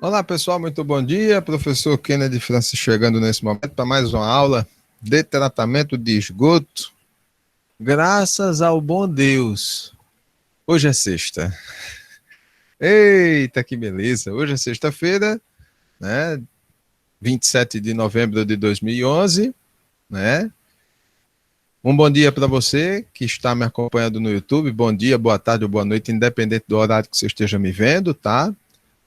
Olá, pessoal, muito bom dia. Professor Kennedy Francis chegando nesse momento para mais uma aula de tratamento de esgoto. Graças ao bom Deus. Hoje é sexta. Eita, que beleza. Hoje é sexta-feira, né? 27 de novembro de 2011, né? Um bom dia para você que está me acompanhando no YouTube. Bom dia, boa tarde ou boa noite, independente do horário que você esteja me vendo, tá?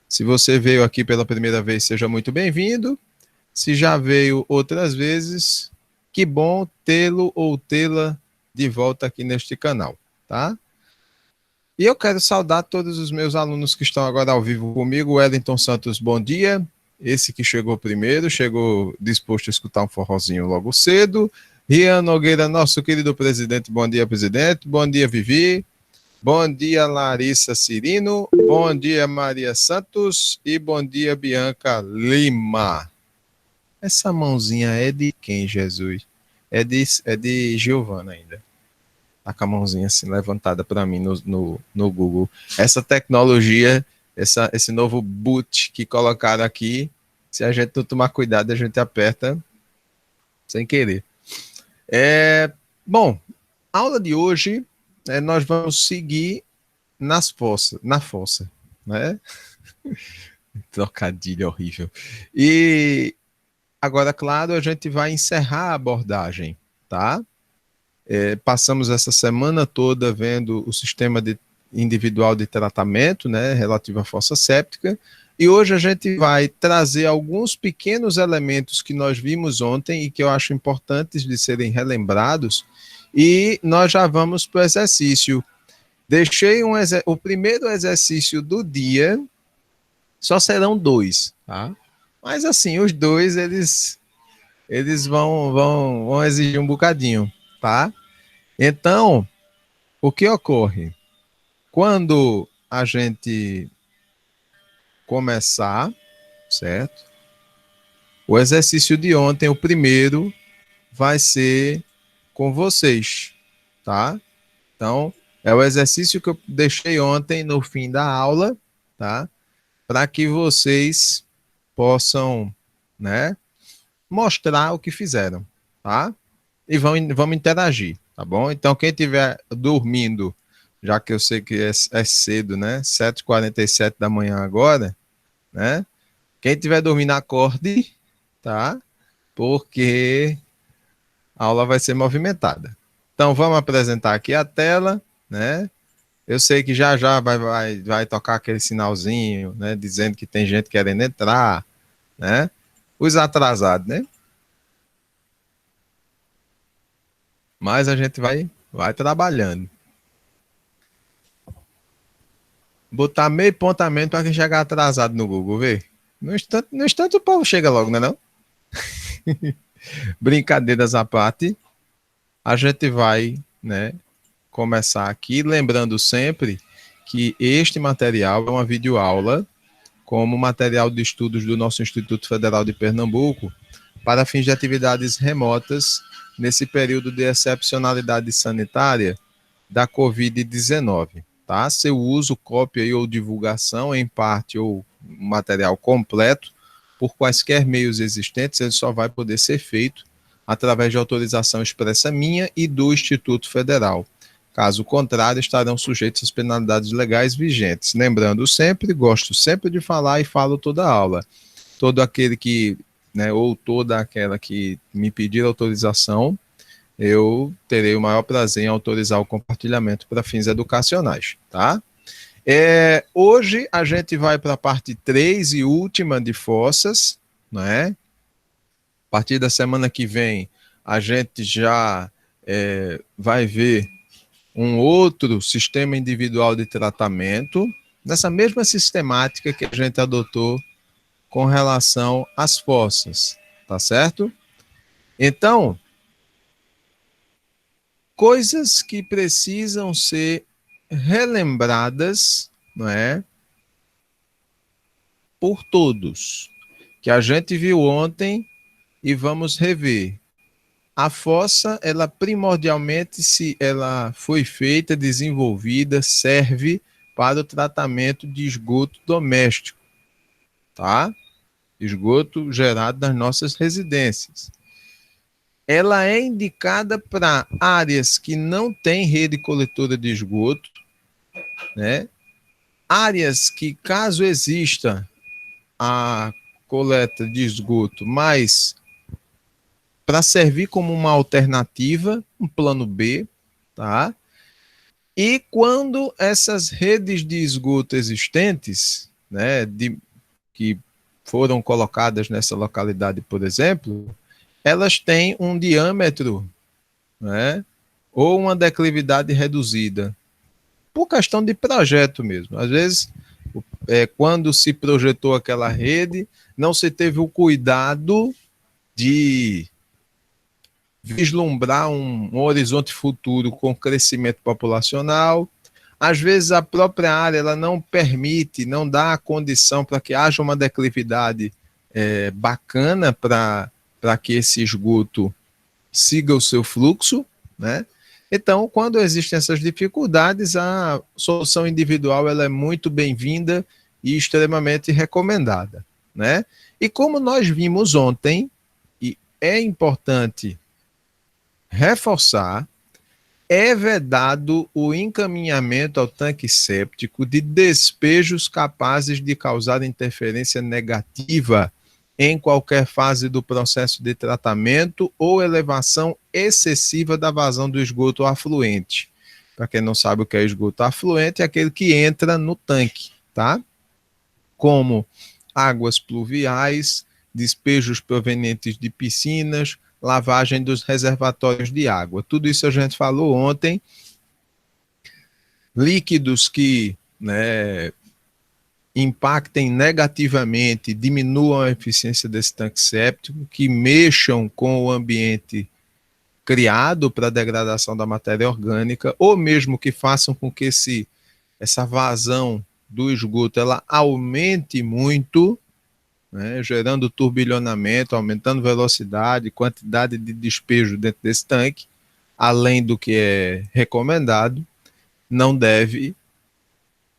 Se você veio aqui pela primeira vez, seja muito bem-vindo. Se já veio outras vezes, que bom tê-lo ou tê-la de volta aqui neste canal, tá? E eu quero saudar todos os meus alunos que estão agora ao vivo comigo. Wellington Santos, bom dia. Esse que chegou primeiro, chegou disposto a escutar um forrozinho logo cedo. Rian Nogueira, nosso querido presidente, bom dia, presidente. Bom dia, Vivi. Bom dia, Larissa Cirino. Bom dia, Maria Santos. E bom dia, Bianca Lima. Essa mãozinha é de quem, Jesus? É de Giovana ainda. Tá com a mãozinha assim levantada para mim no Google. Essa tecnologia, esse novo boot que colocaram aqui, se a gente não tomar cuidado, a gente aperta sem querer. Bom, a aula de hoje, nós vamos seguir na fossa, né? Trocadilho horrível. E agora, claro, a gente vai encerrar a abordagem, tá? Passamos essa semana toda vendo o sistema individual de tratamento, né, relativo à fossa séptica, e hoje a gente vai trazer alguns pequenos elementos que nós vimos ontem e que eu acho importantes de serem relembrados, e nós já vamos para o exercício. Deixei o primeiro exercício do dia, só serão dois, tá? Mas assim, os dois, eles vão exigir um bocadinho, tá? Então, o que ocorre? Quando a gente começar, certo? O exercício de ontem, o primeiro, vai ser com vocês, tá? Então, é o exercício que eu deixei ontem no fim da aula, tá? Para que vocês possam, né, mostrar o que fizeram, tá? E vamos interagir, tá bom? Então, quem estiver dormindo, já que eu sei que é cedo, né? 7h47 da manhã agora, né? Quem estiver dormindo, acorde, tá? Porque a aula vai ser movimentada. Então, vamos apresentar aqui a tela, né? Eu sei que já já vai tocar aquele sinalzinho, né? Dizendo que tem gente querendo entrar, né? Os atrasados, né? Mas a gente vai trabalhando. Botar meio pontamento para quem chegar atrasado no Google, vê? No instante o povo chega logo, né não? Brincadeiras à parte, a gente vai, né, começar aqui, lembrando sempre que este material é uma videoaula como material de estudos do nosso Instituto Federal de Pernambuco para fins de atividades remotas nesse período de excepcionalidade sanitária da Covid-19, tá? Seu uso, cópia ou divulgação em parte ou material completo, por quaisquer meios existentes, ele só vai poder ser feito através de autorização expressa minha e do Instituto Federal. Caso contrário, estarão sujeitos às penalidades legais vigentes. Lembrando sempre, gosto sempre de falar e falo toda a aula. Todo aquele que, né, ou toda aquela que me pedir autorização, eu terei o maior prazer em autorizar o compartilhamento para fins educacionais, tá? Hoje a gente vai para a parte 3 e última de fossas, né? A partir da semana que vem, a gente já vai ver um outro sistema individual de tratamento, nessa mesma sistemática que a gente adotou com relação às fossas, tá certo? Então, coisas que precisam ser relembradas, não é, por todos, que a gente viu ontem e vamos rever. A fossa, ela primordialmente, se ela foi feita, desenvolvida, serve para o tratamento de esgoto doméstico, tá? Esgoto gerado nas nossas residências. Ela é indicada para áreas que não têm rede coletora de esgoto, né? Áreas que, caso exista a coleta de esgoto, mas para servir como uma alternativa, um plano B, tá? E quando essas redes de esgoto existentes, né, que foram colocadas nessa localidade, por exemplo, elas têm um diâmetro, né, ou uma declividade reduzida, por questão de projeto mesmo. Às vezes, quando se projetou aquela rede, não se teve o cuidado de vislumbrar um horizonte futuro com crescimento populacional. Às vezes a própria área ela não permite, não dá a condição para que haja uma declividade bacana para que esse esgoto siga o seu fluxo, né? Então, quando existem essas dificuldades, a solução individual ela é muito bem-vinda e extremamente recomendada, né? E como nós vimos ontem, e é importante reforçar, é vedado o encaminhamento ao tanque séptico de despejos capazes de causar interferência negativa em qualquer fase do processo de tratamento ou elevação excessiva da vazão do esgoto afluente. Para quem não sabe o que é esgoto afluente, é aquele que entra no tanque, tá? Como águas pluviais, despejos provenientes de piscinas, lavagem dos reservatórios de água. Tudo isso a gente falou ontem. Líquidos que, né, impactem negativamente, diminuam a eficiência desse tanque séptico, que mexam com o ambiente criado para a degradação da matéria orgânica, ou mesmo que façam com que essa vazão do esgoto ela aumente muito, né, gerando turbilhonamento, aumentando velocidade, quantidade de despejo dentro desse tanque, além do que é recomendado,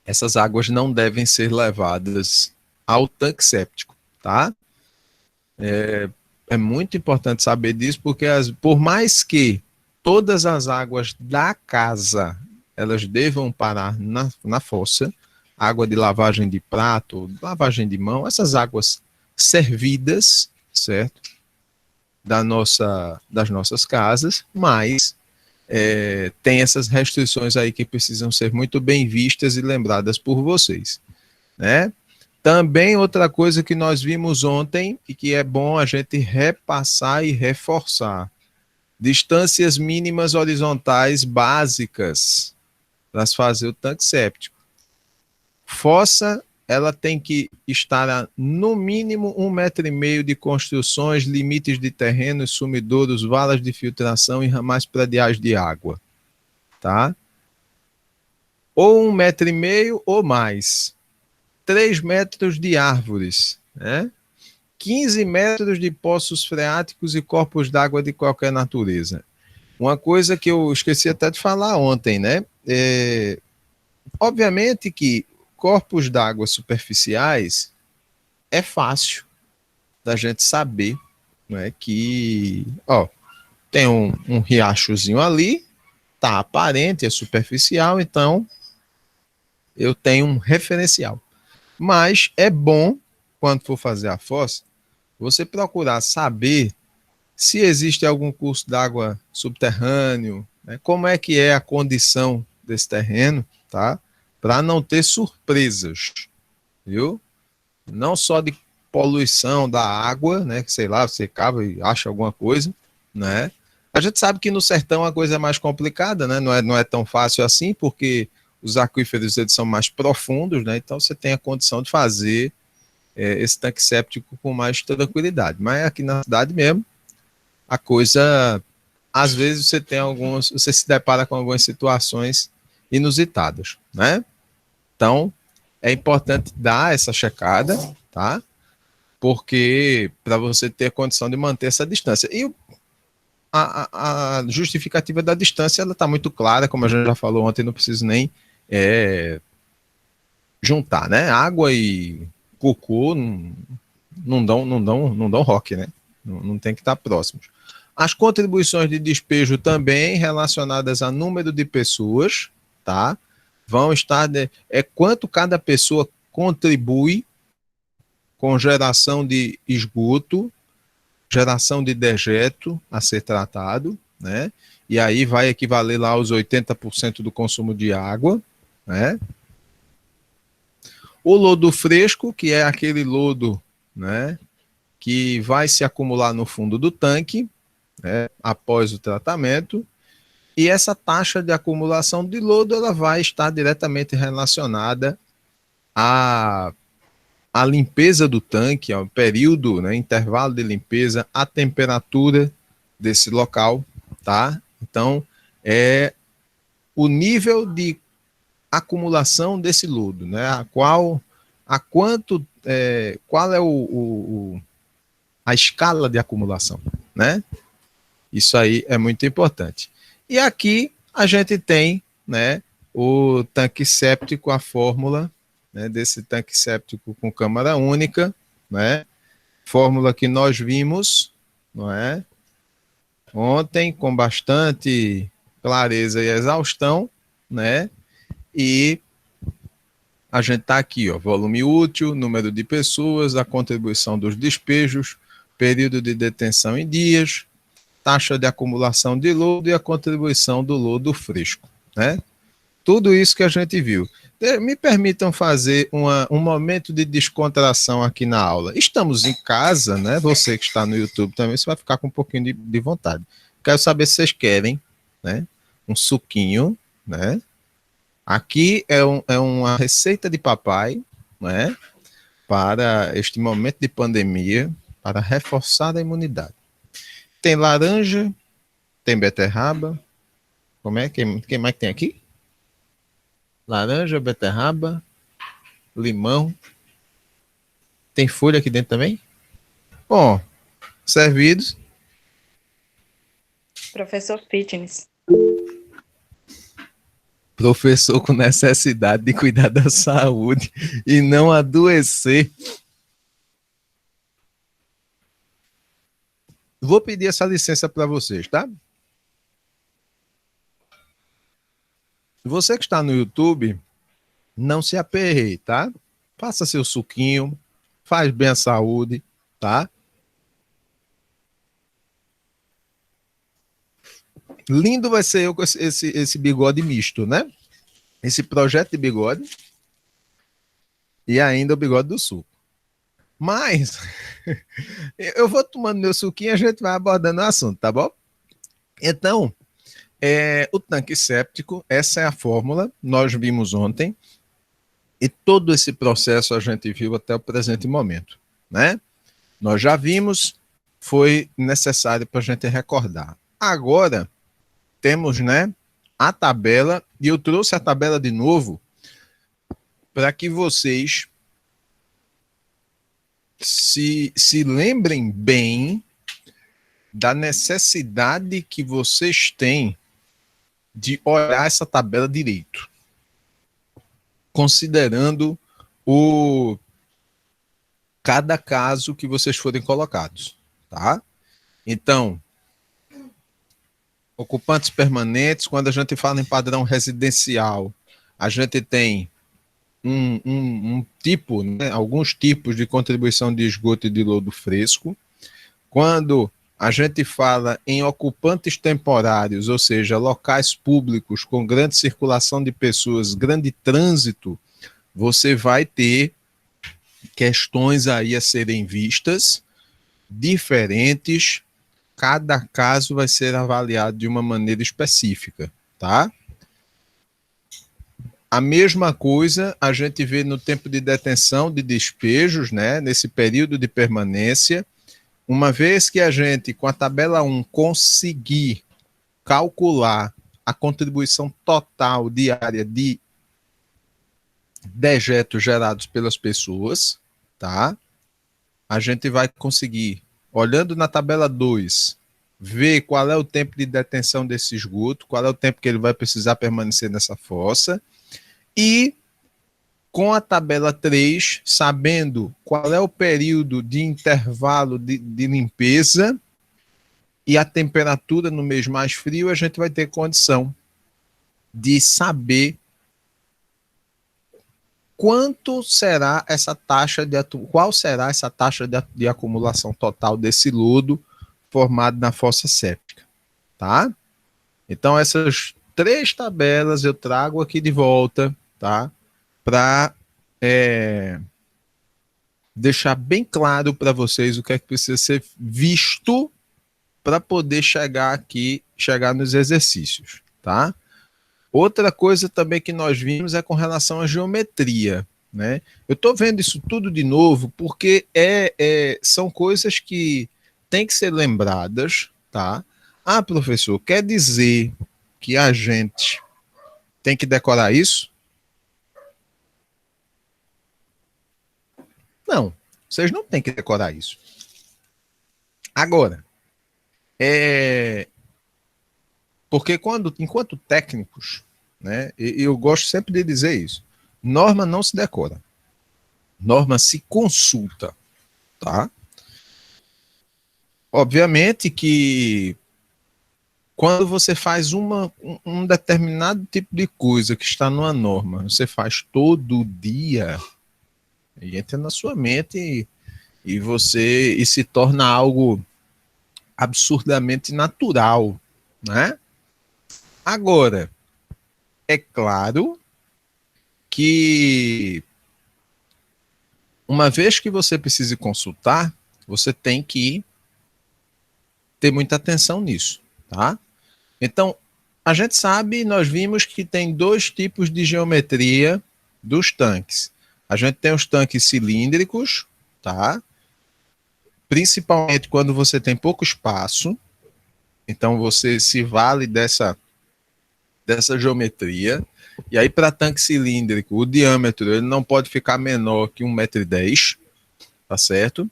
essas águas não devem ser levadas ao tanque séptico, tá? É muito importante saber disso, porque por mais que todas as águas da casa elas devam parar na fossa, água de lavagem de prato, lavagem de mão, essas águas servidas, certo? Das nossas casas, mas tem essas restrições aí que precisam ser muito bem vistas e lembradas por vocês, né? Também outra coisa que nós vimos ontem e que é bom a gente repassar e reforçar: distâncias mínimas horizontais básicas para se fazer o tanque séptico. Fossa, ela tem que estar a, no mínimo 1,5 m de construções, limites de terrenos, sumidouros, valas de filtração e ramais prediais de água, tá? Ou 1,5 m ou mais. 3 metros de árvores, né? 15 metros de poços freáticos e corpos d'água de qualquer natureza. Uma coisa que eu esqueci até de falar ontem, né? Obviamente que corpos d'água superficiais é fácil da gente saber, né, que tem um riachozinho ali, tá aparente, é superficial, então eu tenho um referencial. Mas é bom, quando for fazer a fossa, você procurar saber se existe algum curso d'água subterrâneo, né, como é que é a condição desse terreno, tá? Para não ter surpresas, viu? Não só de poluição da água, né? Que sei lá, você cava e acha alguma coisa, né? A gente sabe que no sertão a coisa é mais complicada, né? Não é tão fácil assim, porque os aquíferos eles são mais profundos, né? Então você tem a condição de fazer esse tanque séptico com mais tranquilidade. Mas aqui na cidade mesmo, a coisa, às vezes você se depara com algumas situações inusitadas, né? Então, é importante dar essa checada, tá? Porque para você ter a condição de manter essa distância. E a justificativa da distância ela está muito clara, como a gente já falou ontem, não preciso nem juntar, né? Água cocô não dão rock, né? Não tem que estar próximos. As contribuições de despejo também relacionadas a número de pessoas, tá? Vão estar quanto cada pessoa contribui com geração de esgoto, geração de dejeto a ser tratado, né? E aí vai equivaler lá aos 80% do consumo de água, né? O lodo fresco, que é aquele lodo, né, que vai se acumular no fundo do tanque, né, após o tratamento, e essa taxa de acumulação de lodo ela vai estar diretamente relacionada à, à limpeza do tanque, ao período, né, intervalo de limpeza, a temperatura desse local, tá? Então, é o nível de acumulação desse lodo, né? Qual é a escala de acumulação, né? Isso aí é muito importante. E aqui a gente tem, né, o tanque séptico, a fórmula, né, desse tanque séptico com câmara única, né? Fórmula que nós vimos, não é? Ontem com bastante clareza e exaustão, né? E a gente está aqui, ó, volume útil, número de pessoas, a contribuição dos despejos, período de detenção em dias, taxa de acumulação de lodo e a contribuição do lodo fresco, né? Tudo isso que a gente viu. Me permitam fazer um momento de descontração aqui na aula. Estamos em casa, né? Você que está no YouTube também, você vai ficar com um pouquinho de vontade. Quero saber se vocês querem, né? Um suquinho, né? Aqui é uma receita de papai, né? Para este momento de pandemia, para reforçar a imunidade. Tem laranja, tem beterraba. Como é? Quem mais tem aqui? Laranja, beterraba, limão. Tem folha aqui dentro também? Bom, servidos. Professor Fitness. Professor com necessidade de cuidar da saúde e não adoecer. Vou pedir essa licença para vocês, tá? Você que está no YouTube, não se aperreie, tá? Faça seu suquinho, faz bem à saúde, tá? Lindo vai ser eu com esse bigode misto, né? Esse projeto de bigode e ainda o bigode do suco. Mas eu vou tomando meu suquinho e a gente vai abordando o assunto, tá bom? Então, o tanque séptico, essa é a fórmula, nós vimos ontem, e todo esse processo a gente viu até o presente momento, né? Nós já vimos, foi necessário para a gente recordar. Agora, temos, né, a tabela, e eu trouxe a tabela de novo para que vocês se lembrem bem da necessidade que vocês têm de olhar essa tabela direito, considerando cada caso que vocês forem colocados, tá? Então, ocupantes permanentes, quando a gente fala em padrão residencial, a gente tem um tipo, né, alguns tipos de contribuição de esgoto e de lodo fresco. Quando a gente fala em ocupantes temporários, ou seja, locais públicos com grande circulação de pessoas, grande trânsito, você vai ter questões aí a serem vistas, diferentes, cada caso vai ser avaliado de uma maneira específica, tá? A mesma coisa a gente vê no tempo de detenção de despejos, né, nesse período de permanência. Uma vez que a gente, com a tabela 1, conseguir calcular a contribuição total diária de dejetos gerados pelas pessoas, tá? A gente vai conseguir, olhando na tabela 2, ver qual é o tempo de detenção desse esgoto, qual é o tempo que ele vai precisar permanecer nessa fossa, e com a tabela 3, sabendo qual é o período de intervalo de limpeza e a temperatura no mês mais frio, a gente vai ter condição de saber quanto será essa taxa qual será essa taxa de acumulação total desse lodo formado na fossa séptica, tá? Então essas 3 tabelas eu trago aqui de volta, tá? Para deixar bem claro para vocês o que é que precisa ser visto para poder chegar nos exercícios, tá? Outra coisa também que nós vimos é com relação à geometria, né? Eu estou vendo isso tudo de novo porque são coisas que têm que ser lembradas, tá? Ah, professor, quer dizer que a gente tem que decorar isso? Não, vocês não têm que decorar isso. Agora, porque enquanto técnicos, né, eu gosto sempre de dizer isso, norma não se decora, norma se consulta, tá? Obviamente que quando você faz um determinado tipo de coisa que está numa norma, você faz todo dia, e entra na sua mente e se torna algo absurdamente natural, né? Agora, é claro que uma vez que você precise consultar, você tem que ter muita atenção nisso, tá? Então, a gente sabe, nós vimos que tem 2 tipos de geometria dos tanques. A gente tem os tanques cilíndricos, tá? Principalmente quando você tem pouco espaço, então você se vale dessa geometria. E aí, para tanque cilíndrico, o diâmetro ele não pode ficar menor que 1,10 m, tá certo?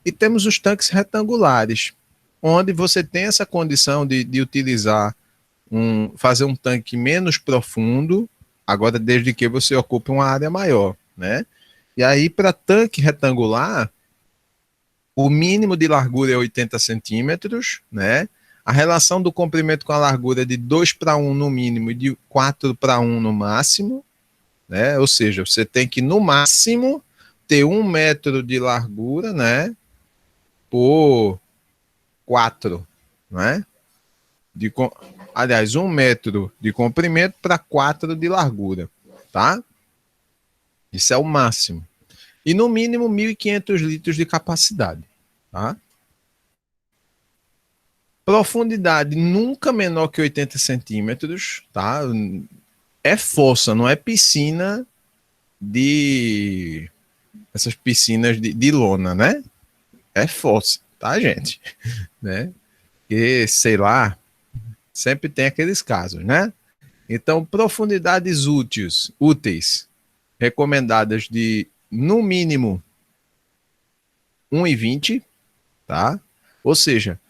E temos os tanques retangulares, onde você tem essa condição de utilizar fazer um tanque menos profundo, agora desde que você ocupe uma área maior, né? E aí, para tanque retangular, o mínimo de largura é 80 centímetros, né? A relação do comprimento com a largura é de 2:1 no mínimo e de 4:1 no máximo, né? Ou seja, você tem que, no máximo, ter 1 metro de largura, né? Por 4, né? Aliás, 1 metro de comprimento para 4 de largura, tá? Isso é o máximo. E no mínimo 1.500 litros de capacidade, tá? Profundidade nunca menor que 80 centímetros, tá? É fossa, não é piscina essas piscinas de lona, né? É fossa, tá, gente? Né? E, sei lá, sempre tem aqueles casos, né? Então, profundidades úteis recomendadas de, no mínimo, 1,20, tá? Ou seja,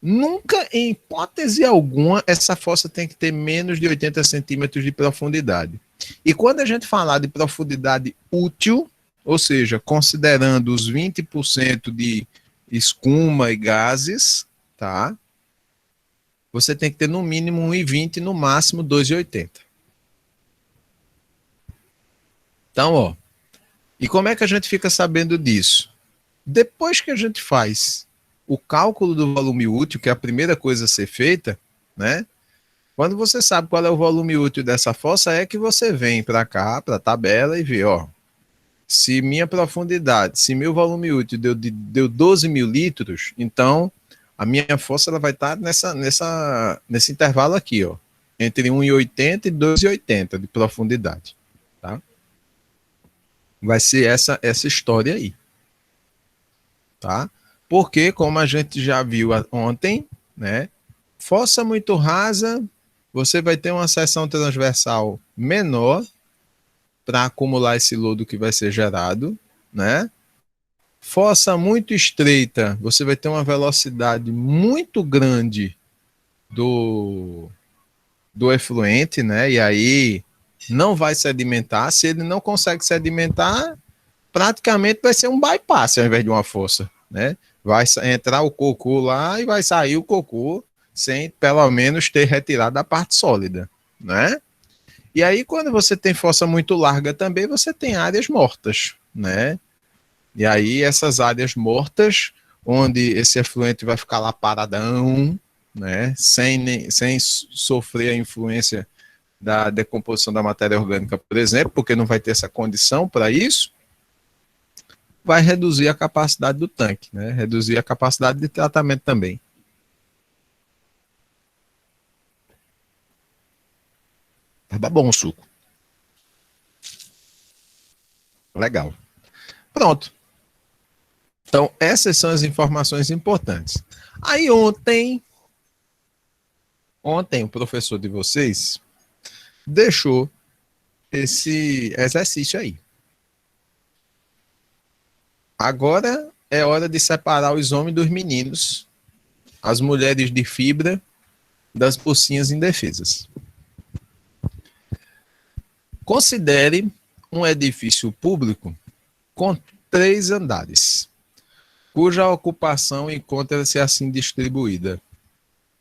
nunca, em hipótese alguma, essa fossa tem que ter menos de 80 centímetros de profundidade. E quando a gente falar de profundidade útil, ou seja, considerando os 20% de escuma e gases, tá? Você tem que ter no mínimo 1,20, no máximo 2,80. Então, ó, e como é que a gente fica sabendo disso? Depois que a gente faz o cálculo do volume útil, que é a primeira coisa a ser feita, né? Quando você sabe qual é o volume útil dessa fossa, é que você vem para cá, para a tabela e vê, ó, se minha profundidade, se meu volume útil deu 12 mil litros, então a minha fossa ela vai estar nesse intervalo aqui, ó, entre 1,80 e 2,80 de profundidade, tá? Vai ser essa história aí, tá? Porque, como a gente já viu ontem, né, fossa muito rasa, você vai ter uma seção transversal menor para acumular esse lodo que vai ser gerado, né? Fossa muito estreita, você vai ter uma velocidade muito grande do efluente, né? E aí não vai sedimentar. Se ele não consegue sedimentar, praticamente vai ser um bypass ao invés de uma força, né? Vai entrar o cocô lá e vai sair o cocô sem, pelo menos, ter retirado a parte sólida, né? E aí, quando você tem força muito larga também, você tem áreas mortas, né? E aí, essas áreas mortas, onde esse efluente vai ficar lá paradão, né? Sem sofrer a influência da decomposição da matéria orgânica, por exemplo, porque não vai ter essa condição para isso, vai reduzir a capacidade do tanque, né? Reduzir a capacidade de tratamento também. Tá bom o suco. Legal. Pronto. Então, essas são as informações importantes. Aí ontem o professor de vocês deixou esse exercício aí. Agora é hora de separar os homens dos meninos, as mulheres de fibra das mocinhas indefesas. Considere um edifício público com 3 andares, cuja ocupação encontra-se assim distribuída.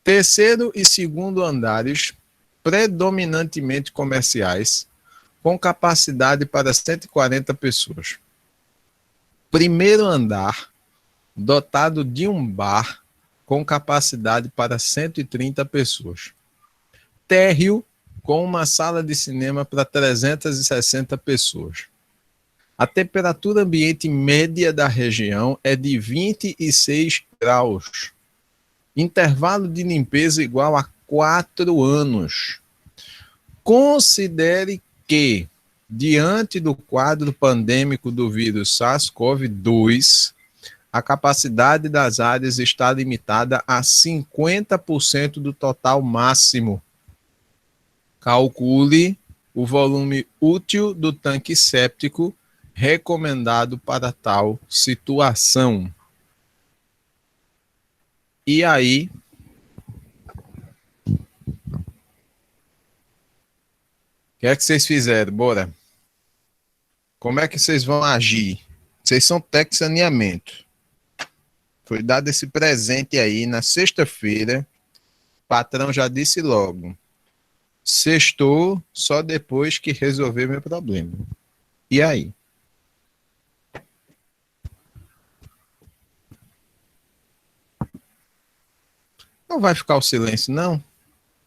Terceiro e segundo andares, predominantemente comerciais, com capacidade para 140 pessoas. Primeiro andar, dotado de um bar, com capacidade para 130 pessoas. Térreo, com uma sala de cinema para 360 pessoas. A temperatura ambiente média da região é de 26 graus. Intervalo de limpeza igual a 4 anos. Considere que, diante do quadro pandêmico do vírus SARS-CoV-2, a capacidade das áreas está limitada a 50% do total máximo. Calcule o volume útil do tanque séptico recomendado para tal situação. E aí, o que é que vocês fizeram? Bora. Como é que vocês vão agir? Vocês são técnicos de saneamento. Foi dado esse presente aí na sexta-feira. O patrão já disse logo. Sextou só depois que resolver meu problema. E aí? Não vai ficar o silêncio, não?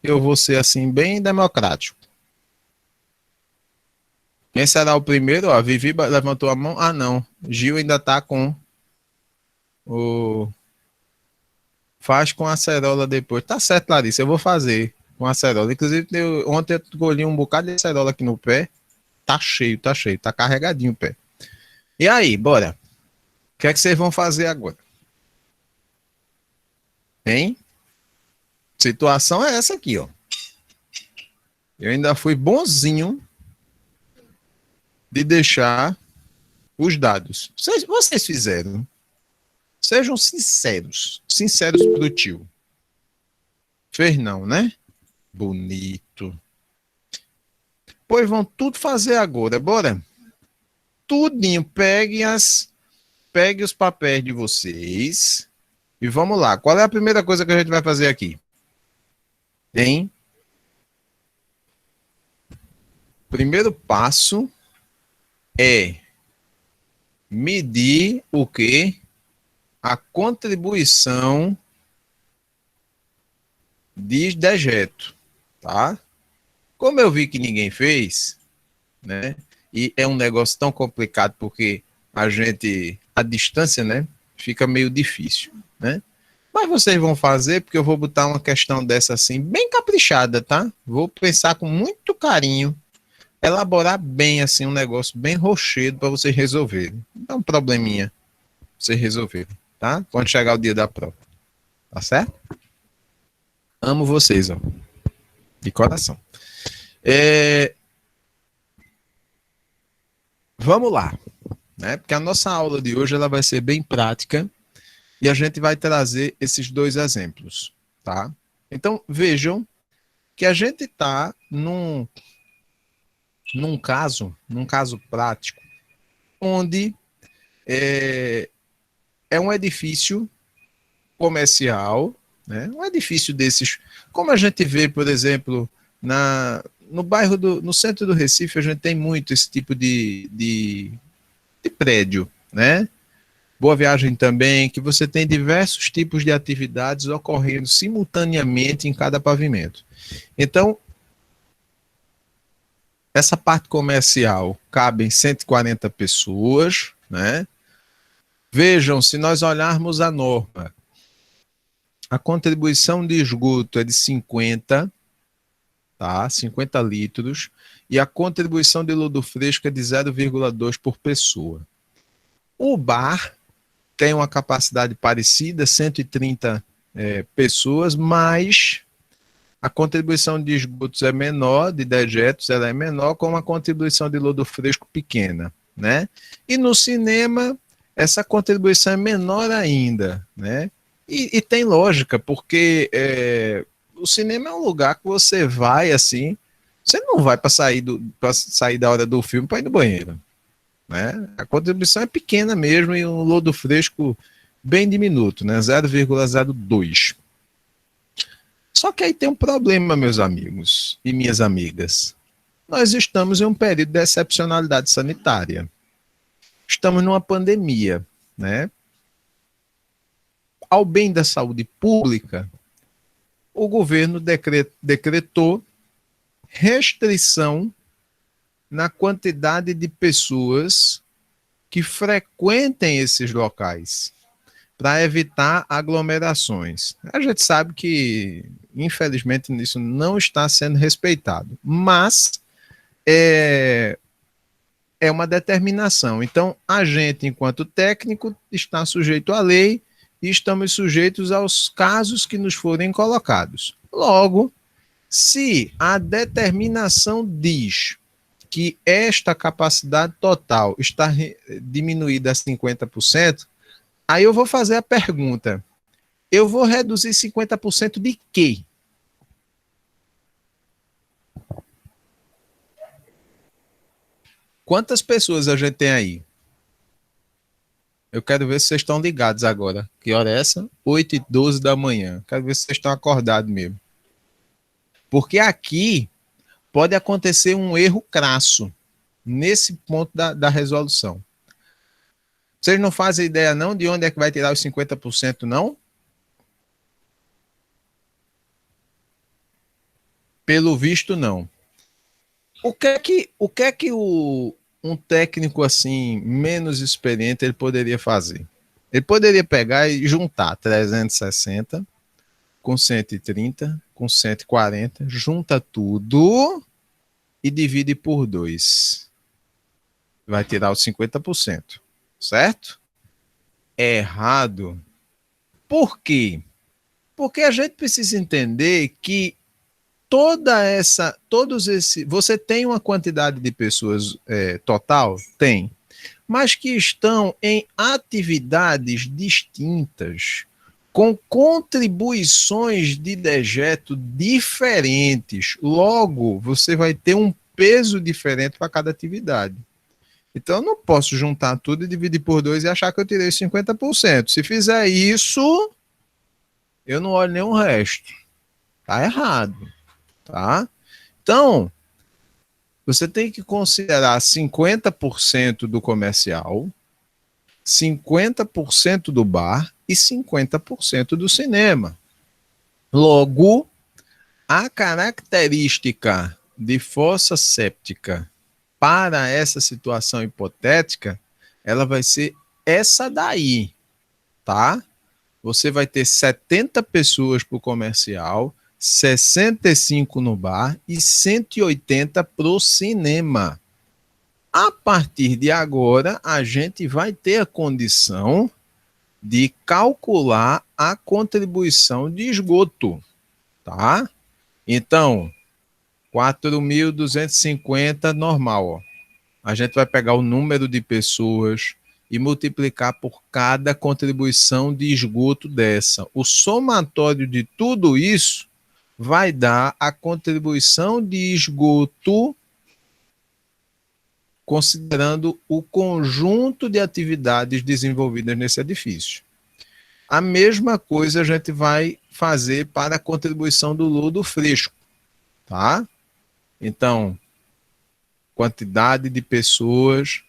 Eu vou ser assim, bem democrático. Quem será o primeiro? Ó, Vivi levantou a mão. Ah, não. Gil ainda tá com o. Faz com acerola depois. Tá certo, Larissa. Eu vou fazer com acerola. Inclusive, ontem eu colhi um bocado de acerola aqui no pé. Tá cheio, tá cheio. Tá carregadinho o pé. E aí, bora. O que é que vocês vão fazer agora? Hein? Situação é essa aqui, ó. Eu ainda fui bonzinho de deixar os dados. Vocês fizeram. Sejam sinceros. Sinceros pro tio. Fez não, né? Bonito. Pois vão tudo fazer agora. Bora. Tudinho. Pegue os papéis de vocês. E vamos lá. Qual é a primeira coisa que a gente vai fazer aqui? Hein? Primeiro passo é medir o quê? A contribuição de dejeto, tá? Como eu vi que ninguém fez, né? E é um negócio tão complicado porque a distância, né? Fica meio difícil, né? Mas vocês vão fazer porque eu vou botar uma questão dessa assim, bem caprichada, tá? Vou pensar com muito carinho, elaborar bem assim um negócio bem rochedo para vocês resolverem. Não é um probleminha pra vocês resolverem, tá? Quando chegar o dia da prova. Tá certo? Amo vocês, ó. De coração. Vamos lá, né? Porque a nossa aula de hoje ela vai ser bem prática e a gente vai trazer esses 2 exemplos, tá? Então, vejam que a gente está num caso prático, onde é um edifício comercial, né? Um edifício desses, como a gente vê, por exemplo, no bairro no centro do Recife, a gente tem muito esse tipo de prédio, né? Boa Viagem também, que você tem diversos tipos de atividades ocorrendo simultaneamente em cada pavimento. Então, essa parte comercial cabem 140 pessoas, né? Vejam, se nós olharmos a norma, a contribuição de esgoto é de 50, tá? 50 litros, e a contribuição de lodo fresco é de 0,2 por pessoa. O bar tem uma capacidade parecida, 130 pessoas, mas a contribuição de esgotos é menor, de dejetos ela é menor, com uma contribuição de lodo fresco pequena, né? E no cinema, essa contribuição é menor ainda, né? E tem lógica, porque o cinema é um lugar que você vai assim, você não vai para sair da hora do filme para ir no banheiro, né? A contribuição é pequena mesmo e um lodo fresco bem diminuto, né? 0,02. Só que aí tem um problema, meus amigos e minhas amigas. Nós estamos em um período de excepcionalidade sanitária. Estamos numa pandemia, né? Ao bem da saúde pública, o governo decretou restrição na quantidade de pessoas que frequentem esses locais, para evitar aglomerações. A gente sabe que, infelizmente, isso não está sendo respeitado, mas é uma determinação. Então, a gente, enquanto técnico, está sujeito à lei e estamos sujeitos aos casos que nos forem colocados. Logo, se a determinação diz que esta capacidade total está diminuída a 50%, aí eu vou fazer a pergunta: eu vou reduzir 50% de quê? Quantas pessoas a gente tem aí? Eu quero ver se vocês estão ligados agora. Que hora é essa? 8h12 da manhã. Quero ver se vocês estão acordados mesmo. Porque aqui pode acontecer um erro crasso nesse ponto da resolução. Vocês não fazem ideia não de onde é que vai tirar os 50%, não? Pelo visto, não. O que é que um técnico assim, menos experiente, ele poderia fazer? Ele poderia pegar e juntar 360 com 130, com 140, junta tudo e divide por 2. Vai tirar os 50%, certo? É errado. Por quê? Porque a gente precisa entender que você tem uma quantidade de pessoas total? Tem. Mas que estão em atividades distintas, com contribuições de dejeto diferentes. Logo, você vai ter um peso diferente para cada atividade. Então, eu não posso juntar tudo e dividir por 2 e achar que eu tirei 50%. Se fizer isso, eu não olho nenhum resto. Tá errado, tá? Então, você tem que considerar 50% do comercial, 50% do bar e 50% do cinema. Logo, a característica de fossa séptica para essa situação hipotética, ela vai ser essa daí, tá? Você vai ter 70 pessoas para o comercial, 65 no bar e 180 para o cinema. A partir de agora, a gente vai ter a condição de calcular a contribuição de esgoto, tá? Então, 4.250 normal, ó. A gente vai pegar o número de pessoas e multiplicar por cada contribuição de esgoto dessa. O somatório de tudo isso vai dar a contribuição de esgoto considerando o conjunto de atividades desenvolvidas nesse edifício. A mesma coisa a gente vai fazer para a contribuição do lodo fresco, tá? Então, quantidade de pessoas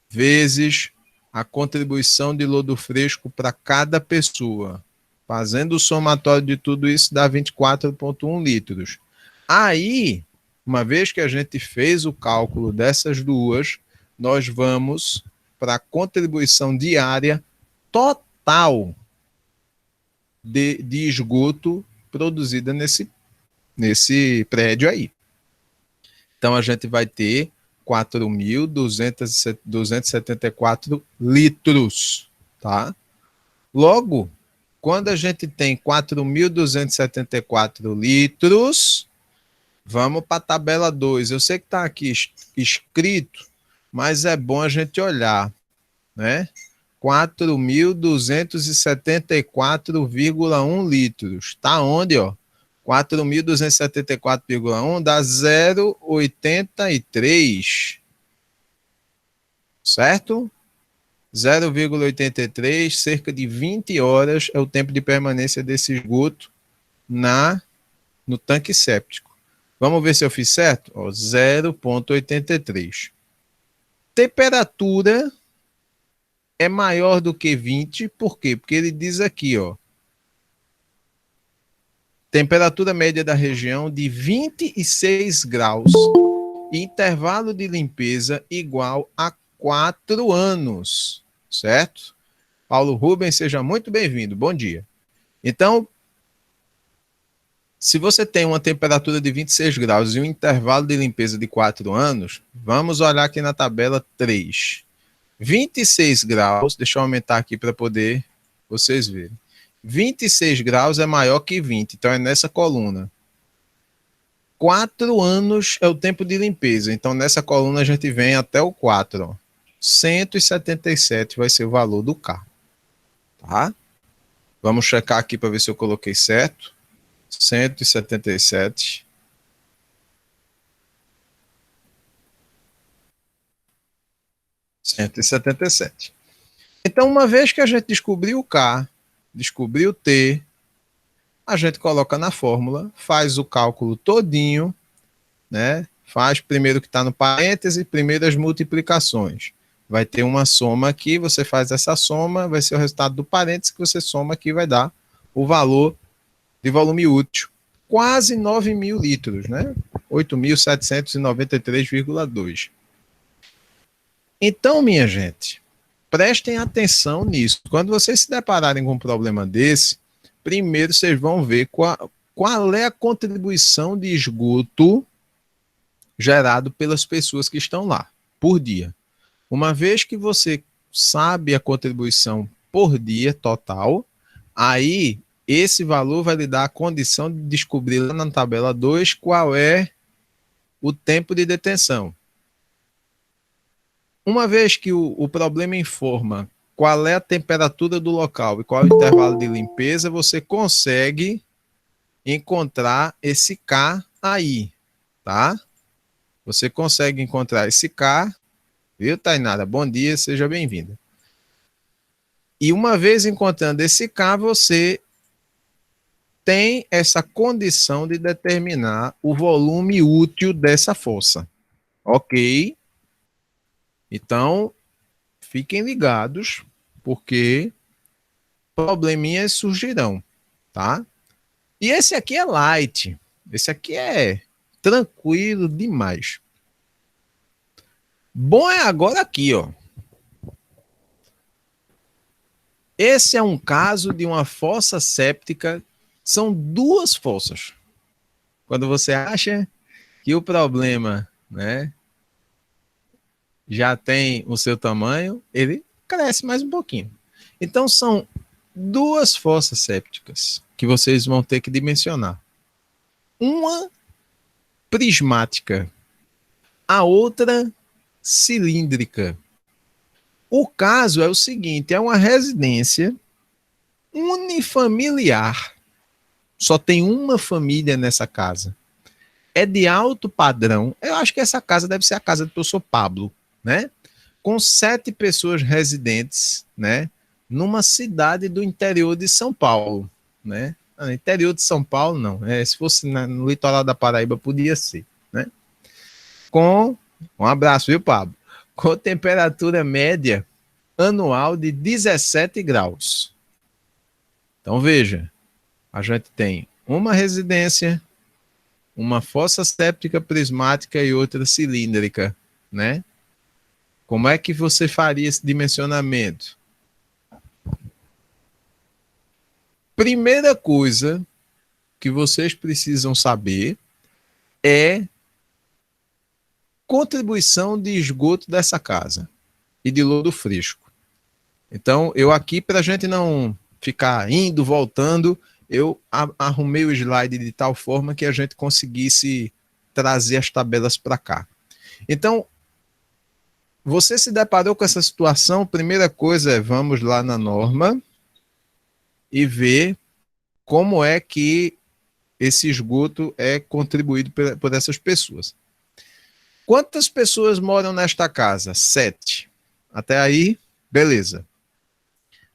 vezes a contribuição de lodo fresco para cada pessoa. Fazendo o somatório de tudo isso dá 24,1 litros. Aí, uma vez que a gente fez o cálculo dessas duas, nós vamos para a contribuição diária total de esgoto produzida nesse prédio aí. Então, a gente vai ter 4.274 litros, tá? Logo, quando a gente tem 4.274 litros, vamos para a tabela 2. Eu sei que está aqui escrito, mas é bom a gente olhar, né? 4.274,1 litros. Está onde, ó? 4.274,1 dá 0,83. Certo? 0,83, cerca de 20 horas é o tempo de permanência desse esgoto no tanque séptico. Vamos ver se eu fiz certo? 0,83. Temperatura é maior do que 20, por quê? Porque ele diz aqui, ó, temperatura média da região de 26 graus, intervalo de limpeza igual a 4 anos, certo? Paulo Rubens, seja muito bem-vindo, bom dia. Então, se você tem uma temperatura de 26 graus e um intervalo de limpeza de 4 anos, vamos olhar aqui na tabela 3. 26 graus, deixa eu aumentar aqui para poder vocês verem. 26 graus é maior que 20, então é nessa coluna. 4 anos é o tempo de limpeza, então nessa coluna a gente vem até o 4. Ó. 177 vai ser o valor do K. Tá? Vamos checar aqui para ver se eu coloquei certo. 177. Então, uma vez que a gente descobriu o K, descobriu o T, a gente coloca na fórmula, faz o cálculo todinho, né? Faz primeiro o que está no parêntese, primeiro as multiplicações. Vai ter uma soma aqui, você faz essa soma, vai ser o resultado do parêntese que você soma aqui, vai dar o valor de volume útil. Quase 9.000 litros, né? 8.793,2. Então, minha gente, prestem atenção nisso. Quando vocês se depararem com um problema desse, primeiro vocês vão ver qual é a contribuição de esgoto gerado pelas pessoas que estão lá, por dia. Uma vez que você sabe a contribuição por dia total, aí esse valor vai lhe dar a condição de descobrir lá na tabela 2 qual é o tempo de detenção. Uma vez que o problema informa qual é a temperatura do local e qual é o intervalo de limpeza, você consegue encontrar esse K aí, tá? Você consegue encontrar esse K, viu, Tainara? Bom dia, seja bem-vinda. E uma vez encontrando esse K, você tem essa condição de determinar o volume útil dessa fossa. Ok? Então, fiquem ligados, porque probleminhas surgirão, tá? E esse aqui é light. Esse aqui é tranquilo demais. Bom é agora aqui, ó. Esse é um caso de uma fossa séptica. São duas fossas. Quando você acha que o problema, né, já tem o seu tamanho, ele cresce mais um pouquinho. Então, são duas fossas sépticas que vocês vão ter que dimensionar. Uma prismática, a outra cilíndrica. O caso é o seguinte, é uma residência unifamiliar. Só tem uma família nessa casa. É de alto padrão. Eu acho que essa casa deve ser a casa do professor Pablo. né? Com 7 pessoas residentes, né? Numa cidade do interior de São Paulo, né? Interior de São Paulo, não. Se fosse no litoral da Paraíba, podia ser, né? Com, um abraço, viu, Pablo? Com temperatura média anual de 17 graus. Então, veja, a gente tem uma residência, uma fossa séptica prismática e outra cilíndrica, né? Como é que você faria esse dimensionamento? Primeira coisa que vocês precisam saber é contribuição de esgoto dessa casa e de lodo fresco. Então, eu aqui, para a gente não ficar indo, voltando, eu arrumei o slide de tal forma que a gente conseguisse trazer as tabelas para cá. Então, você se deparou com essa situação, primeira coisa é, vamos lá na norma e ver como é que esse esgoto é contribuído por essas pessoas. Quantas pessoas moram nesta casa? 7. Até aí, beleza.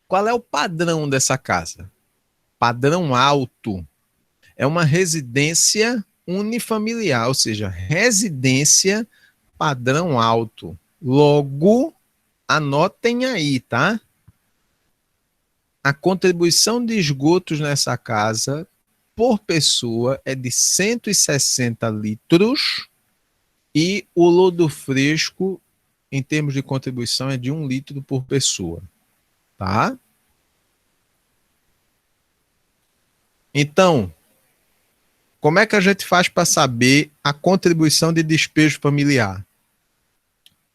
Qual é o padrão dessa casa? Padrão alto. É uma residência unifamiliar, ou seja, residência padrão alto. Logo, anotem aí, tá? A contribuição de esgotos nessa casa por pessoa é de 160 litros e o lodo fresco, em termos de contribuição, é de 1 litro por pessoa, tá? Então, como é que a gente faz para saber a contribuição de despejo familiar?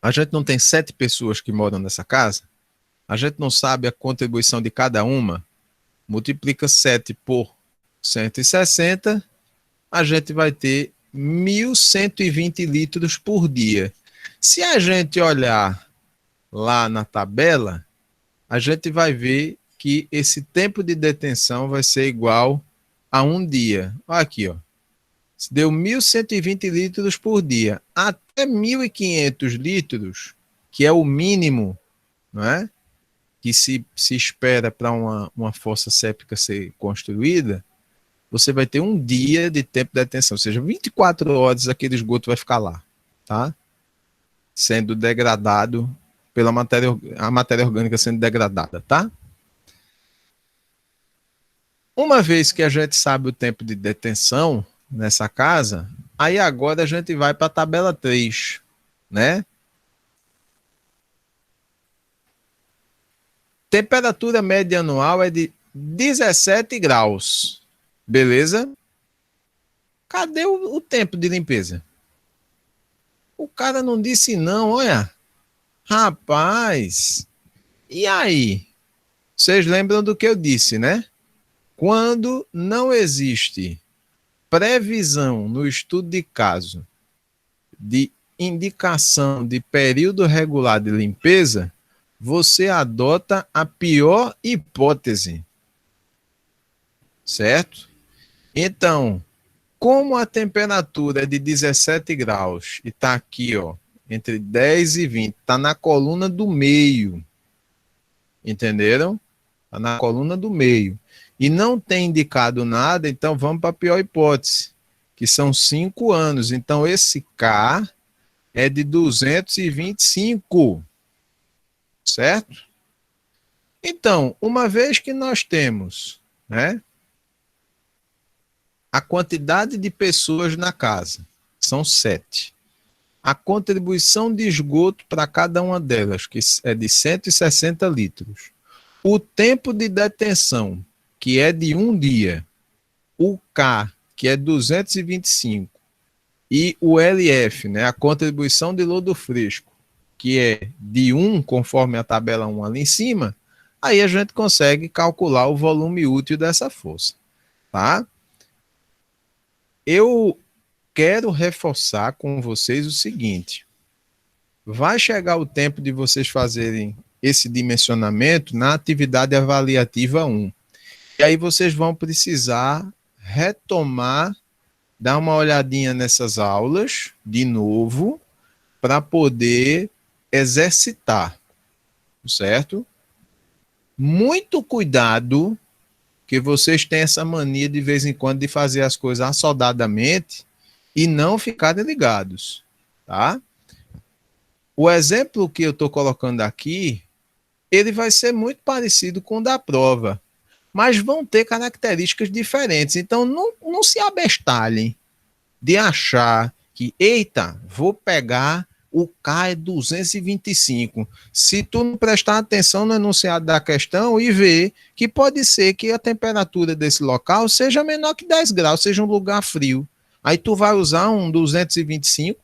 A gente não tem 7 pessoas que moram nessa casa? A gente não sabe a contribuição de cada uma? Multiplica 7 por 160, a gente vai ter 1.120 litros por dia. Se a gente olhar lá na tabela, a gente vai ver que esse tempo de detenção vai ser igual a 1 dia. Olha aqui, ó. Deu 1.120 litros por dia. Até 1.500 litros, que é o mínimo, não é? Que se espera para uma fossa séptica ser construída, você vai ter 1 dia de tempo de detenção, ou seja, 24 horas aquele esgoto vai ficar lá, tá? Sendo degradado pela a matéria orgânica sendo degradada, tá? Uma vez que a gente sabe o tempo de detenção nessa casa, aí agora a gente vai para a tabela 3, né? Temperatura média anual é de 17 graus. Beleza? Cadê o tempo de limpeza? O cara não disse não, olha. Rapaz, e aí? Vocês lembram do que eu disse, né? Quando não existe previsão no estudo de caso de indicação de período regular de limpeza, você adota a pior hipótese. Certo? Então, como a temperatura é de 17 graus e está aqui, ó, entre 10 e 20, está na coluna do meio, entenderam? Está na coluna do meio. E não tem indicado nada, então vamos para a pior hipótese, que são 5 anos. Então, esse K é de 225, certo? Então, uma vez que nós temos, né, a quantidade de pessoas na casa, são 7. A contribuição de esgoto para cada uma delas, que é de 160 litros. O tempo de detenção, que é de 1 dia. O K, que é 225. E o LF, né, a contribuição de lodo fresco, que é de 1, conforme a tabela 1 ali em cima, aí a gente consegue calcular o volume útil dessa força. Tá? Eu quero reforçar com vocês o seguinte: vai chegar o tempo de vocês fazerem esse dimensionamento na atividade avaliativa 1. E aí vocês vão precisar retomar, dar uma olhadinha nessas aulas de novo, para poder exercitar, certo? Muito cuidado, que vocês têm essa mania de vez em quando de fazer as coisas assodadamente e não ficarem ligados, tá? O exemplo que eu estou colocando aqui, ele vai ser muito parecido com o da prova, mas vão ter características diferentes. Então, não se abestalhem de achar que, eita, vou pegar o K é 225. Se tu não prestar atenção no enunciado da questão e ver que pode ser que a temperatura desse local seja menor que 10 graus, seja um lugar frio. Aí tu vai usar um 225.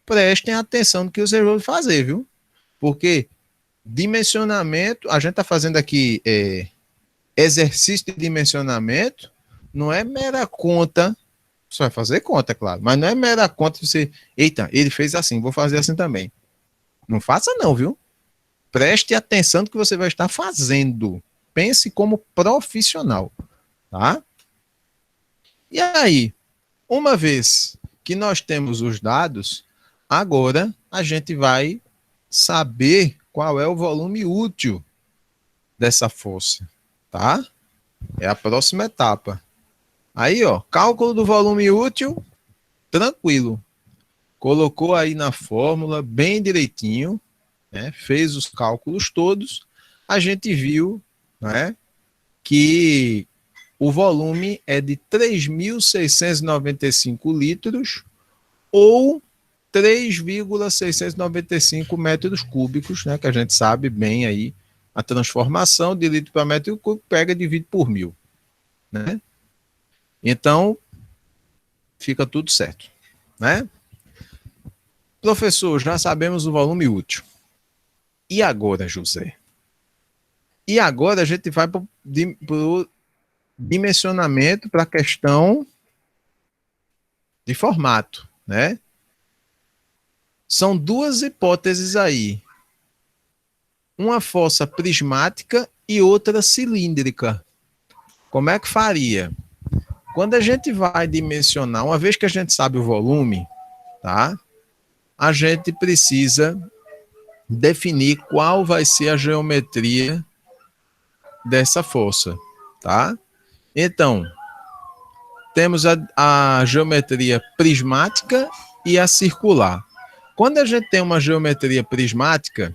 Prestem atenção no que vocês vão fazer, viu? Porque dimensionamento, a gente está fazendo aqui exercício de dimensionamento, não é mera conta. Você vai fazer conta, claro, mas não é mera conta você, eita, ele fez assim, vou fazer assim também. Não faça não, viu? Preste atenção no que você vai estar fazendo. Pense como profissional, tá? E aí, uma vez que nós temos os dados, agora a gente vai saber qual é o volume útil dessa força, tá? É a próxima etapa. Aí, ó, cálculo do volume útil, tranquilo. Colocou aí na fórmula bem direitinho, né? Fez os cálculos todos, a gente viu, né, que o volume é de 3.695 litros ou 3,695 metros cúbicos, né, que a gente sabe bem aí a transformação de litro para metro cúbico, pega e divide por 1.000, né? Então, fica tudo certo, né? Professor, já sabemos o volume útil. E agora, José? E agora a gente vai para o dimensionamento, para a questão de formato, né? São duas hipóteses aí. Uma fossa prismática e outra cilíndrica. Como é que faria? Quando a gente vai dimensionar, uma vez que a gente sabe o volume, tá? A gente precisa definir qual vai ser a geometria dessa fossa, tá? Então, temos a geometria prismática e a circular. Quando a gente tem uma geometria prismática,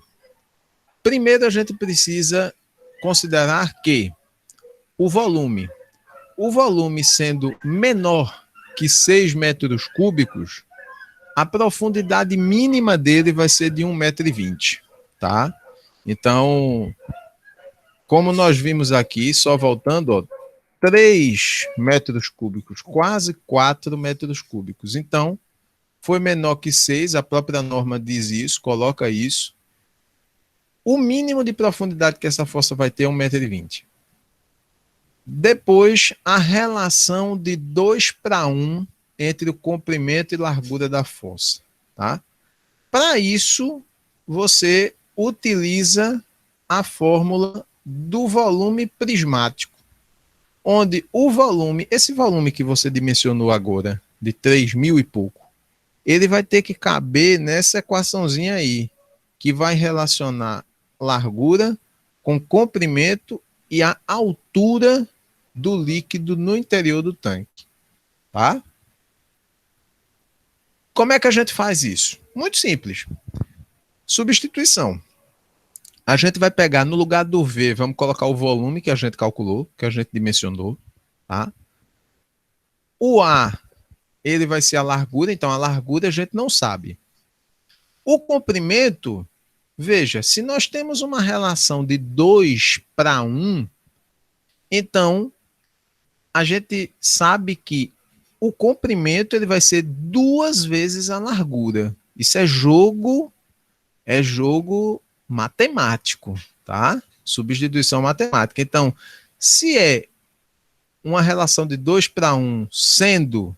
primeiro a gente precisa considerar que o volume sendo menor que 6 metros cúbicos, a profundidade mínima dele vai ser de 1,20 m, tá? Então, como nós vimos aqui, só voltando, ó, 3 metros cúbicos, quase 4 metros cúbicos. Então, foi menor que 6, a própria norma diz isso, coloca isso. O mínimo de profundidade que essa fossa vai ter é 1,20 m. Depois, a relação de 2:1 entre o comprimento e largura da fossa, tá? Para isso, você utiliza a fórmula do volume prismático, onde o volume, esse volume que você dimensionou agora, de 3.000 e pouco, ele vai ter que caber nessa equaçãozinha aí, que vai relacionar largura com comprimento e a altura do líquido no interior do tanque, tá? Como é que a gente faz isso? Muito simples. Substituição. A gente vai pegar no lugar do V, vamos colocar o volume que a gente calculou, que a gente dimensionou, tá? O A, ele vai ser a largura, então a largura a gente não sabe. O comprimento, veja, se nós temos uma relação de 2:1, então a gente sabe que o comprimento ele vai ser 2 vezes a largura. Isso é jogo matemático, tá? Substituição matemática. Então, se é uma relação de 2:1, sendo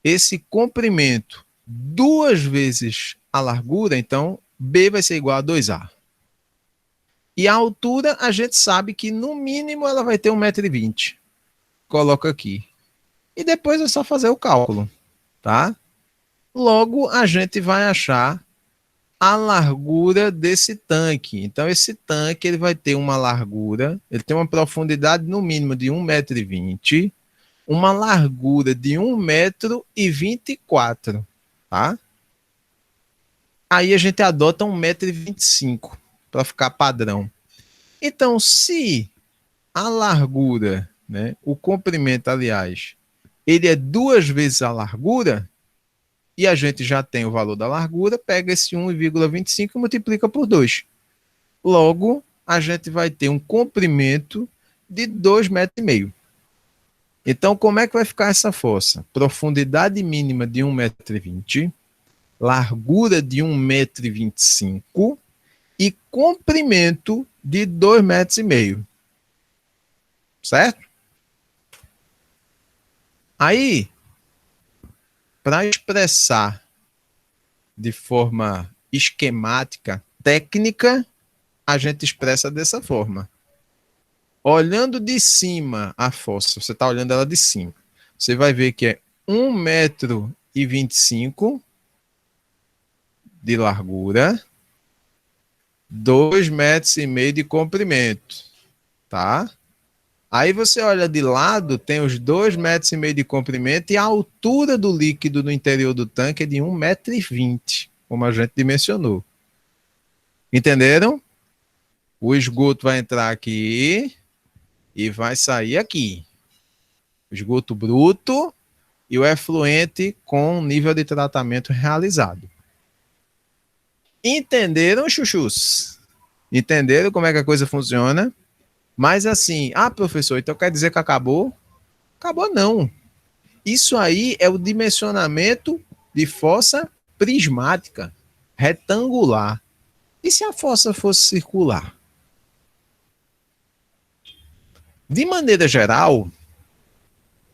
esse comprimento 2 vezes a largura, então B vai ser igual a 2A. E a altura, a gente sabe que no mínimo ela vai ter 1,20 m. Coloca aqui. E depois é só fazer o cálculo, tá? Logo, a gente vai achar a largura desse tanque. Então, esse tanque ele vai ter uma largura, ele tem uma profundidade no mínimo de 1,20 m, uma largura de 1,24 m, tá? Aí a gente adota 1,25 m para ficar padrão. Então, se a largura, né, o comprimento, aliás, ele é 2 vezes a largura, e a gente já tem o valor da largura, pega esse 1,25 e multiplica por 2. Logo, a gente vai ter um comprimento de 2,5 m. Então, como é que vai ficar essa fossa? Profundidade mínima de 1,20 m, largura de 1,25 m e comprimento de 2,5 m. Certo? Aí, para expressar de forma esquemática, técnica, a gente expressa dessa forma. Olhando de cima a fossa, você está olhando ela de cima, você vai ver que é 1,25 m de largura, 2,5 m de comprimento, tá? Aí você olha de lado, tem os 2,5 m de comprimento e a altura do líquido no interior do tanque é de 1,20 m, como a gente dimensionou. Entenderam? O esgoto vai entrar aqui e vai sair aqui. O esgoto bruto e o efluente com nível de tratamento realizado. Entenderam, chuchus? Entenderam como é que a coisa funciona? Mas assim, professor, então quer dizer que acabou? Acabou não. Isso aí é o dimensionamento de fossa prismática, retangular. E se a fossa fosse circular? De maneira geral,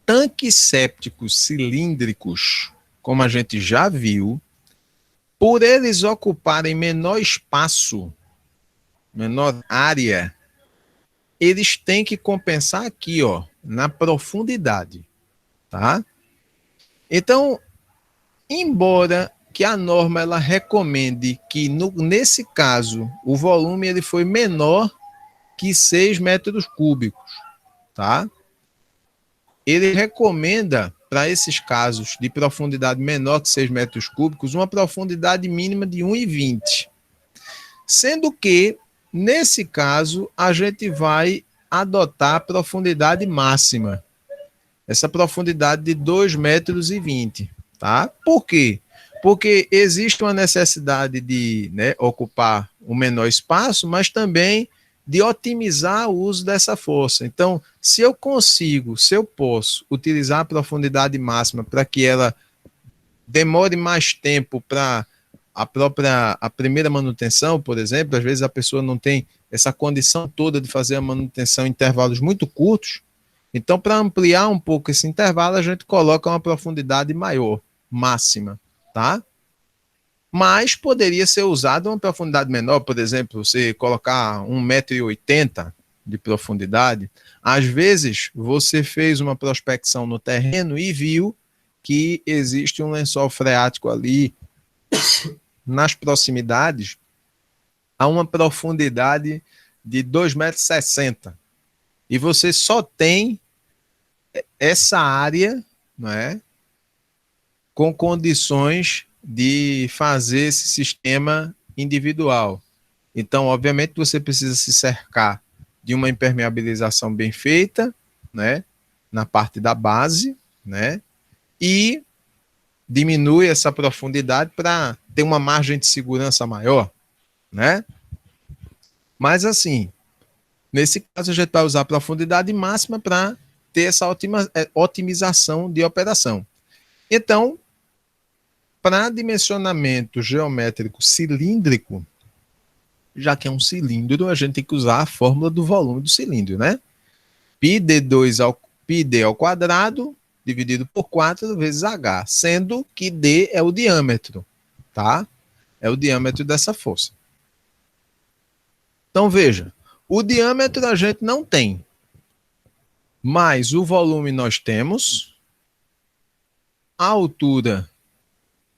tanques sépticos cilíndricos, como a gente já viu, por eles ocuparem menor espaço, menor área, eles têm que compensar aqui, ó, na profundidade, tá? Então, embora que a norma ela recomende que nesse caso o volume ele foi menor que 6 metros cúbicos, tá? Ele recomenda para esses casos de profundidade menor que 6 metros cúbicos uma profundidade mínima de 1,20. Sendo que nesse caso a gente vai adotar a profundidade máxima. Essa profundidade de 2,20 metros, tá? Por quê? Porque existe uma necessidade de, né, ocupar um menor espaço, mas também de otimizar o uso dessa força. Então, se eu posso utilizar a profundidade máxima para que ela demore mais tempo para a primeira manutenção, por exemplo, às vezes a pessoa não tem essa condição toda de fazer a manutenção em intervalos muito curtos, então, para ampliar um pouco esse intervalo, a gente coloca uma profundidade maior, máxima, tá? Mas poderia ser usado uma profundidade menor, por exemplo, você colocar 1,80 m de profundidade. Às vezes, você fez uma prospecção no terreno e viu que existe um lençol freático ali nas proximidades a uma profundidade de 2,60 m. E você só tem essa área, não é, com condições de fazer esse sistema individual. Então, obviamente, você precisa se cercar de uma impermeabilização bem feita, né, na parte da base, né, e diminui essa profundidade para ter uma margem de segurança maior, né? Mas assim, nesse caso a gente vai usar a profundidade máxima para ter essa otimização de operação. Então, para dimensionamento geométrico cilíndrico, já que é um cilindro, a gente tem que usar a fórmula do volume do cilindro, né? πd ao quadrado dividido por 4 vezes h, sendo que d é o diâmetro, tá? É o diâmetro dessa força. Então, veja, o diâmetro a gente não tem, mas o volume nós temos, a altura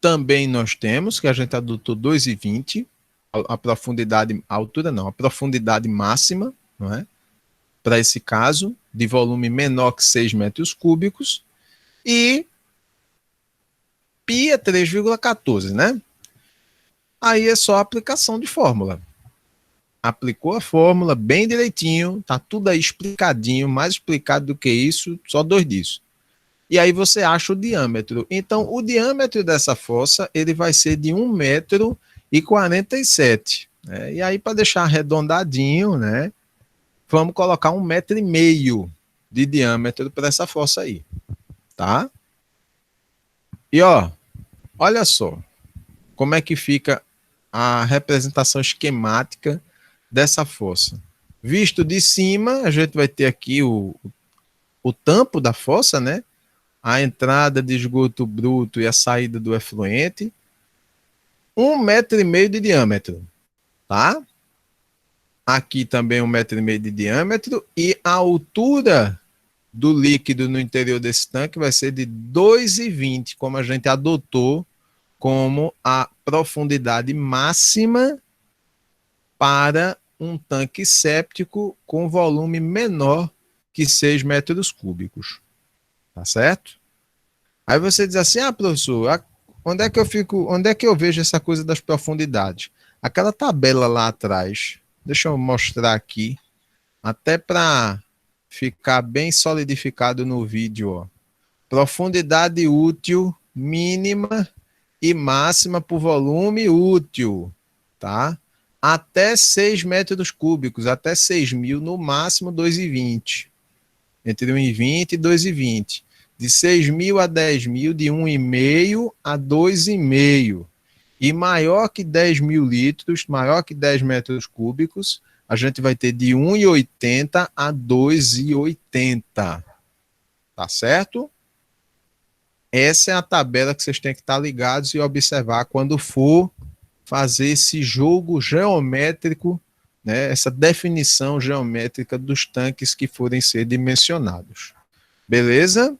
também nós temos, que a gente adotou 2,20, a profundidade, a altura não, a profundidade máxima, não é? Para esse caso, de volume menor que 6 metros cúbicos, e π é 3,14, né? Aí é só aplicação de fórmula. Aplicou a fórmula bem direitinho, tá tudo aí explicadinho, mais explicado do que isso, só 2 disso. E aí você acha o diâmetro. Então, o diâmetro dessa fossa, ele vai ser de 1,47 m, né? E aí, para deixar arredondadinho, né, vamos colocar 1,5 m de diâmetro para essa fossa aí, tá? E ó, olha só como é que fica a representação esquemática dessa fossa. Visto de cima, a gente vai ter aqui o tampo da fossa, né? A entrada de esgoto bruto e a saída do efluente, 1,5 m de diâmetro, tá? Aqui também 1,5 m de diâmetro, e a altura do líquido no interior desse tanque vai ser de 2,20, como a gente adotou como a profundidade máxima para um tanque séptico com volume menor que 6 metros cúbicos. Tá certo? Aí você diz assim, professor, onde é que eu vejo essa coisa das profundidades? Aquela tabela lá atrás, deixa eu mostrar aqui, até para ficar bem solidificado no vídeo, ó. Profundidade útil mínima e máxima por volume útil, tá? Até 6 metros cúbicos, até 6.000, no máximo 2,20. Entre 1,20 e 2,20. De 6.000 a 10.000, de 1,5 a 2,5. E maior que 10.000 litros, maior que 10 metros cúbicos, a gente vai ter de 1,80 a 2,80. Tá certo? Essa é a tabela que vocês têm que estar ligados e observar quando for fazer esse jogo geométrico, né, essa definição geométrica dos tanques que forem ser dimensionados. Beleza?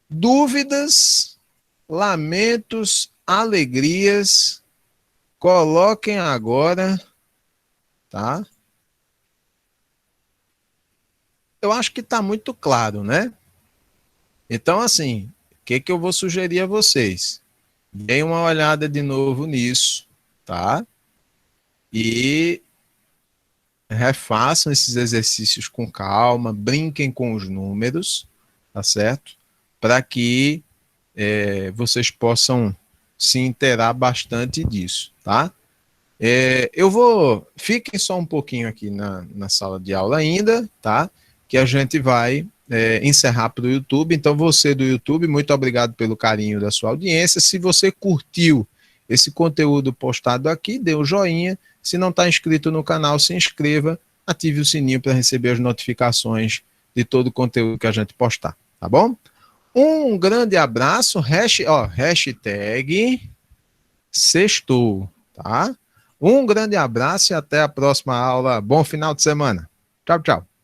Dúvidas, lamentos, alegrias, coloquem agora, tá? Eu acho que está muito claro, né? Então, assim, o que eu vou sugerir a vocês? Deem uma olhada de novo nisso, tá? E refaçam esses exercícios com calma, brinquem com os números, tá certo? Para que vocês possam se inteirar bastante disso, tá? Fiquem só um pouquinho aqui na sala de aula ainda, tá? Que a gente vai encerrar para o YouTube. Então, você do YouTube, muito obrigado pelo carinho da sua audiência. Se você curtiu esse conteúdo postado aqui, dê um joinha. Se não está inscrito no canal, se inscreva, ative o sininho para receber as notificações de todo o conteúdo que a gente postar, tá bom? Um grande abraço, hashtag sextou, tá? Um grande abraço e até a próxima aula. Bom final de semana. Tchau, tchau.